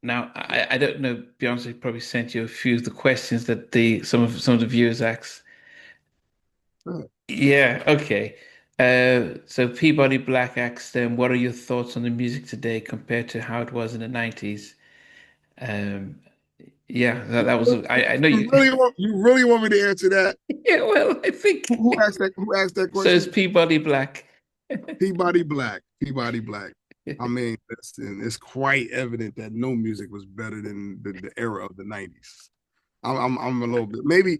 Now, I don't know. Beyonce probably sent you a few of the questions that the some of the viewers asked. Right. Yeah, okay. So Peabody Black asked them, "What are your thoughts on the music today compared to how it was in the 90s?" Um, yeah, that was. I know you. You really want me to answer that? Yeah, well, I think Who asked that so. It's question? Peabody Black. Peabody Black. Peabody Black. I mean, it's quite evident that no music was better than the era of the 90s. I'm a little bit maybe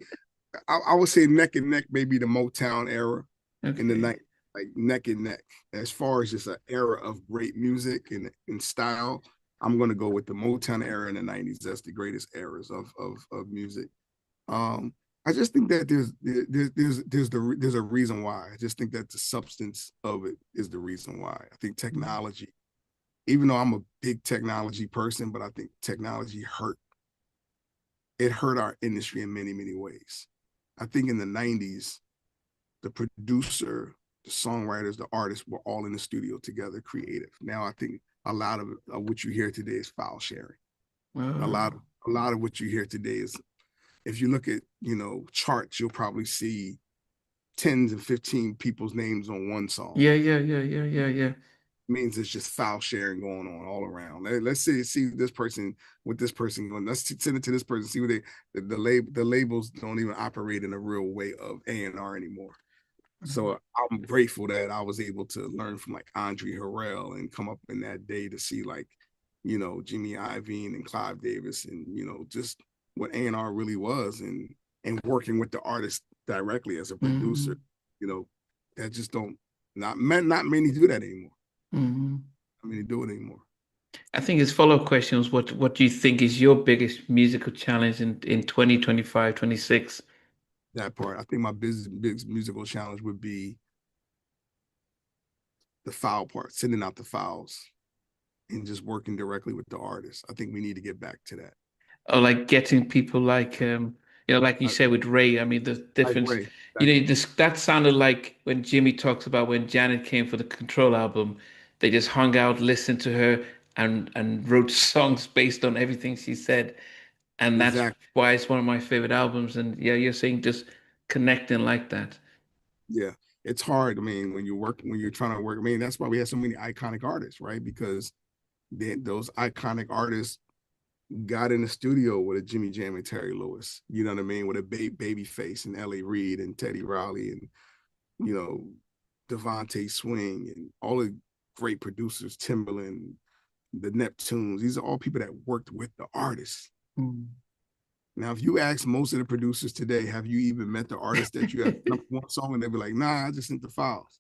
I would say neck and neck, maybe the Motown era in the Okay. night, like neck and neck. As far as just an era of great music and style, I'm gonna go with the Motown era in the 90s. That's the greatest eras of music. Um, I just think that there's a reason why. I just think that the substance of it is the reason why. I think technology, even though I'm a big technology person, but I think technology hurt our industry in many ways. I think in the 90s, the producer, the songwriters, the artists were all in the studio together, creative. Now I think a lot of what you hear today is file sharing. A lot Oh. of a lot of what you hear today is, if you look at charts, you'll probably see tens and 15 people's names on one song. Yeah, yeah, yeah, yeah, yeah, yeah. It means it's just file sharing going on all around. Let's see this person with this person going. Let's send it to this person. See what the labels don't even operate in a real way of A&R anymore. So I'm grateful that I was able to learn from like Andre Harrell and come up in that day to see like, Jimmy Iovine and Clive Davis and, just what A&R really was, and working with the artist directly as a producer, Hmm. you know, that just don't not many do that anymore. Hmm. Not many do it anymore. I think his follow-up question was what do you think is your biggest musical challenge in 2025, 26? That part. I think my big musical challenge would be the file part, sending out the files and just working directly with the artist. I think we need to get back to that. Or like getting people like like you I, said with Ray, I mean the like difference, Ray, exactly. this that sounded like when Jimmy talks about when Janet came for the Control album, they just hung out, listened to her and wrote songs based on everything she said. And that's Exactly. why it's one of my favorite albums. And yeah, you're saying just connecting like that. Yeah. It's hard. I mean, when you're trying to work, I mean, that's why we have so many iconic artists, right? Because those iconic artists got in the studio with a Jimmy Jam and Terry Lewis, you know what I mean? With a baby face and L.A. Reid and Teddy Riley and, you know, Devontae Swing and all the great producers, Timberland, the Neptunes. These are all people that worked with the artists. Mm. Now, if you ask most of the producers today, have you even met the artist that you have number one song? And they'll be like, nah, I just sent the files.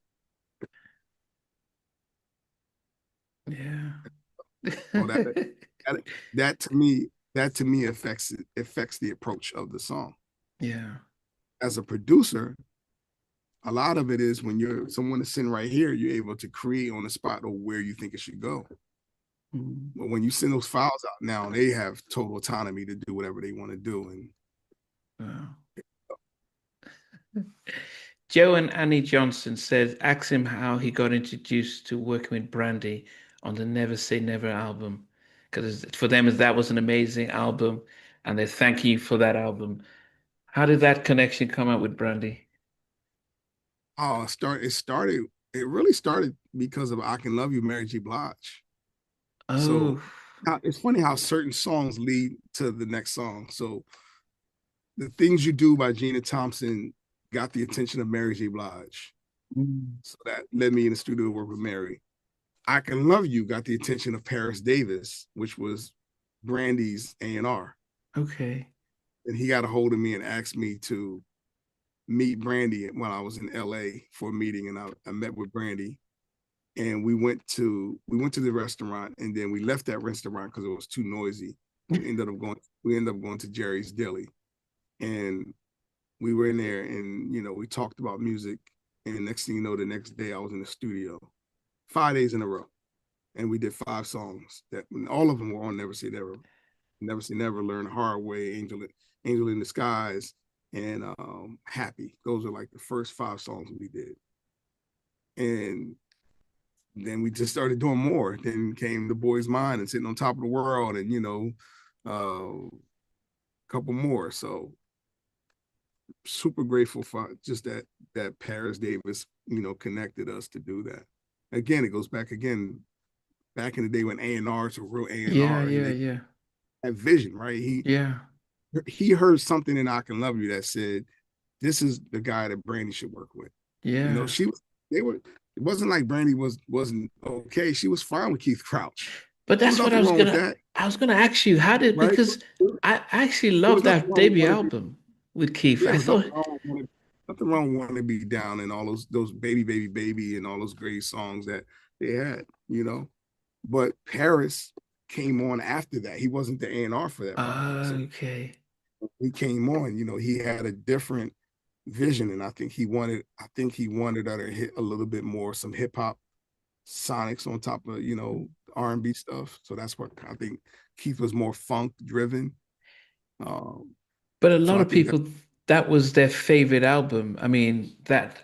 Yeah. Well, that, that to me, affects the approach of the song. Yeah. As a producer, a lot of it is when you're someone is sitting right here, you're able to create on the spot or where you think it should go. Mm. But when you send those files out now, they have total autonomy to do whatever they want to do. And Wow. Joe and Annie Johnson said, ask him how he got introduced to working with Brandy on the Never Say Never album. Because for them, that was an amazing album, and they're thanking you for that album. How did that connection come out with Brandy? it really started because of I Can Love You, Mary J. Blige. So Oh, it's funny how certain songs lead to the next song. So the Things You Do by Gina Thompson got the attention of Mary J. Blige. mm, So that led me in the studio to work with Mary. I Can Love You got the attention of Paris Davis, which was Brandy's A&R. okay. And he got a hold of me and asked me to meet Brandy when I was in LA for a meeting. And I met with Brandy, and we went to the restaurant, and then we left that restaurant because it was too noisy. We ended up going to Jerry's Deli, and we were in there, and we talked about music. And the next thing you know, the next day I was in the studio 5 days in a row, and we did 5 songs that all of them were on Never Say Never, Never Say Never, Learn the Hard Way, Angel in the Skies, and Happy. Those are like the first 5 songs we did, and then we just started doing more. Then came The Boy's Mind and Sitting on Top of the World, and a couple more. So super grateful for just that Paris Davis, connected us to do that. Again, it goes back again, back in the day when A&Rs were real Yeah, A&R, and yeah, they yeah, had vision, right? yeah, He heard something in I Can Love You that said, this is the guy that Brandy should work with. yeah. They were, it wasn't like Brandy wasn't okay. She was fine with Keith Crouch. But There was that's what nothing wrong with that, I was gonna ask you, how did, right? because I actually There was loved nothing that wrong with debut wanting to be, album with Keith. yeah, I there was thought, nothing wrong with wanting to be down and all those baby, baby, baby and all those great songs that they had. But Paris came on after that. He wasn't the A&R for that project. So okay, he came on, he had a different vision. And I think he wanted her to hit a little bit more, some hip hop sonics on top of, R&B stuff. So that's what I think Keith was more funk driven. but a So lot I of think that, people, that was their favorite album. I mean, that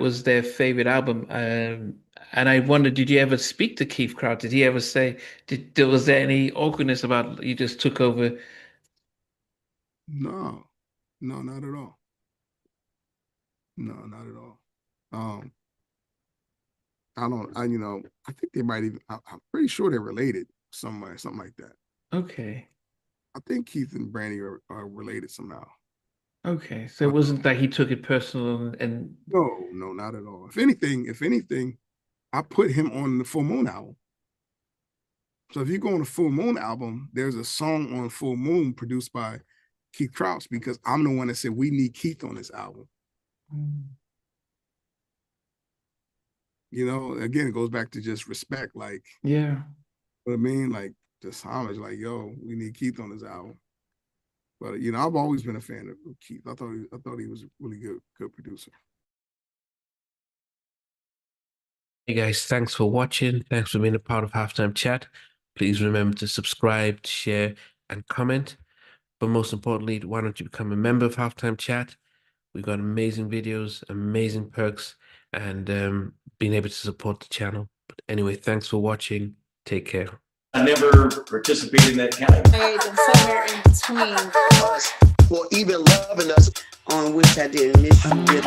was their favorite album. And I wonder, did you ever speak to Keith Crouch? Did he ever say, was there any awkwardness about you just took over? no, no, not at all. No, not at all. Um, I don't, I think they might even, I'm pretty sure they're related somewhere, something like that. Okay. I think Keith and Brandy are related somehow. Okay. So it But wasn't that he took it personal and no, no, not at all. If anything, I put him on the Full Moon album. So if you go on the Full Moon album, there's a song on Full Moon produced by Keith Crouch, because I'm the one that said we need Keith on this album. Again, it goes back to just respect, like, yeah. what I mean, like just homage, like, yo, we need Keith on this album. But I've always been a fan of Keith. I thought he was a really good producer. Hey guys, thanks for watching. Thanks for being a part of Halftime Chat. Please remember to subscribe, share, and comment. But most importantly, why don't you become a member of Halftime Chat? We've got amazing videos, amazing perks, and being able to support the channel. But anyway, thanks for watching. Take care. I never participated in that category. And somewhere in between us for even loving us, on which I didn't miss you with.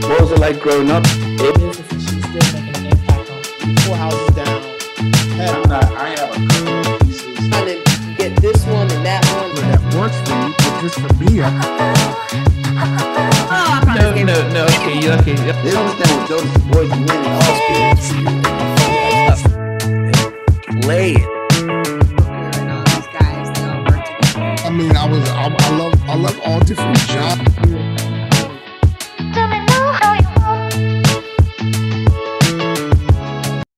What was it like growing up? She's still making an impact on 4 houses down. I have a couple pieces. trying to get this one and that one. That works for you, but just for me, No. Okay, you okay? They don't understand what Jonas Boys and men and all spirits. Play it. These guys, they all work together. I mean, I love all different genres.